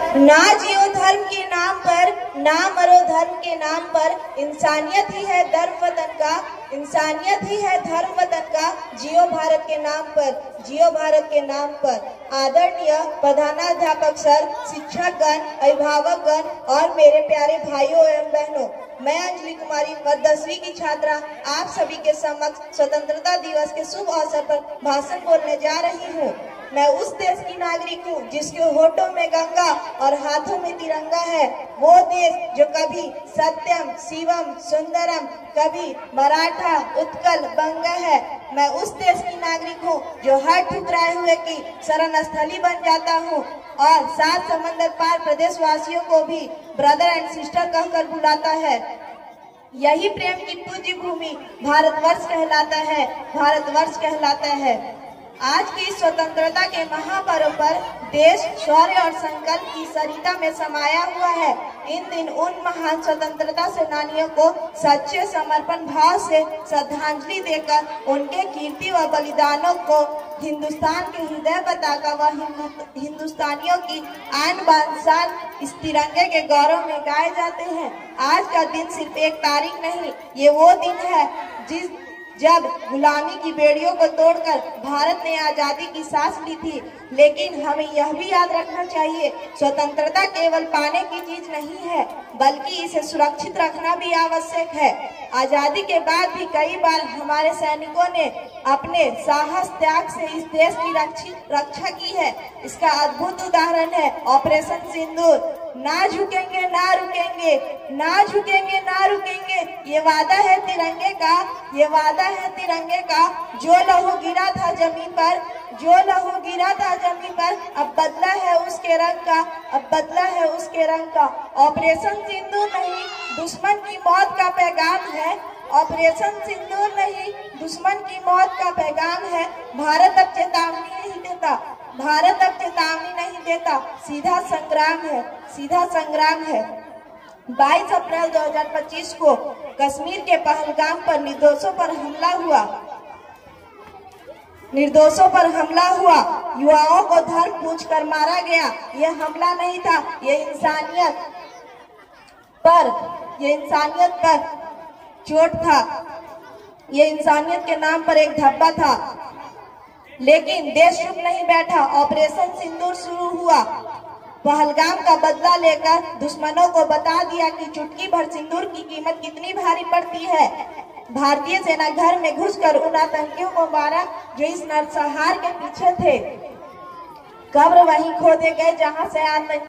ना जियो धर्म के नाम पर, ना मरो धर्म के नाम पर, इंसानियत ही है धर्म वतन का, इंसानियत ही है धर्म वतन का, जियो भारत के नाम पर, जियो भारत के नाम पर। आदरणीय प्रधानाध्यापक सर, शिक्षकगण, अभिभावकगण और मेरे प्यारे भाइयों एवं बहनों, मैं अंजलि कुमारी और 10वीं की छात्रा आप सभी के समक्ष स्वतंत्रता दिवस के शुभ अवसर पर भाषण बोलने जा रही हूँ। मैं उस देश की नागरिक हूँ जिसके होठों में गंगा और हाथों में तिरंगा है। वो देश जो कभी सत्यम, शिवम, सुंदरम, कभी मराठा, उत्कल, बंगा है। मैं उस देश की नागरिक हूँ जो हर ठुकराए हुए की शरण स्थली बन जाता हूँ और 7 समंदर पार प्रदेशवासियों को भी ब्रदर एंड सिस्टर कहकर बुलाता है। यही प्रेम की पूज्य भूमि भारतवर्ष कहलाता है, भारतवर्ष कहलाता है। आज की स्वतंत्रता के महापर्व पर देश शौर्य और संकल्प की सरिता में समाया हुआ है। इन दिन उन महान स्वतंत्रता सेनानियों को सच्चे समर्पण भाव से श्रद्धांजलि देकर उनके कीर्ति व बलिदानों को हिंदुस्तान के हृदय बताकर वह हिंदुस्तानियों की आन बान शान इस तिरंगे के गौरव में गाए जाते हैं। आज का दिन सिर्फ एक तारीख नहीं, ये वो दिन है जब गुलामी की बेड़ियों को तोड़कर भारत ने आजादी की सांस ली थी। लेकिन हमें यह भी याद रखना चाहिए, स्वतंत्रता केवल पाने की चीज नहीं है, बल्कि इसे सुरक्षित रखना भी आवश्यक है। आजादी के बाद भी कई बार हमारे सैनिकों ने अपने साहस त्याग से इस देश की रक्षा की है। इसका अद्भुत उदाहरण है ऑपरेशन सिंदूर। ना झुकेंगे ना रुकेंगे, ना झुकेंगे ना रुकेंगे, ये वादा है तिरंगे का, ये वादा है तिरंगे का। जो लहू गिरा था जमीन पर, जो लहू गिरा था जमीन पर, अब बदला है उसके रंग का, अब बदला है उसके रंग का। ऑपरेशन सिंदूर नहीं, दुश्मन की मौत का पैगाम है। ऑपरेशन सिंदूर नहीं, दुश्मन की मौत का पैगाम है। भारत अब चेतावनी नहीं देता, भारत अब चेतावनी नहीं देता, सीधा संग्राम है, सीधा संग्राम है। 22 अप्रैल 2025 को कश्मीर के पहलगाम पर निर्दोषों पर हमला हुआ, निर्दोषों पर हमला हुआ, युवाओं को धर्म पूछकर मारा गया। यह हमला नहीं था, ये इंसानियत पर चोट था, ये इंसानियत के नाम पर एक धब्बा था। लेकिन देश चुप नहीं बैठा, ऑपरेशन सिंदूर शुरू हुआ। पहलगाम का बदला लेकर दुश्मनों को बता दिया कि चुटकी भर सिंदूर की कीमत कितनी भारी पड़ती है। भारतीय सेना घर में घुसकर उन आतंकियों को मारा जो इस नरसंहार के पीछे थे। कब्र वहीं खोदे गए जहां से आतंकी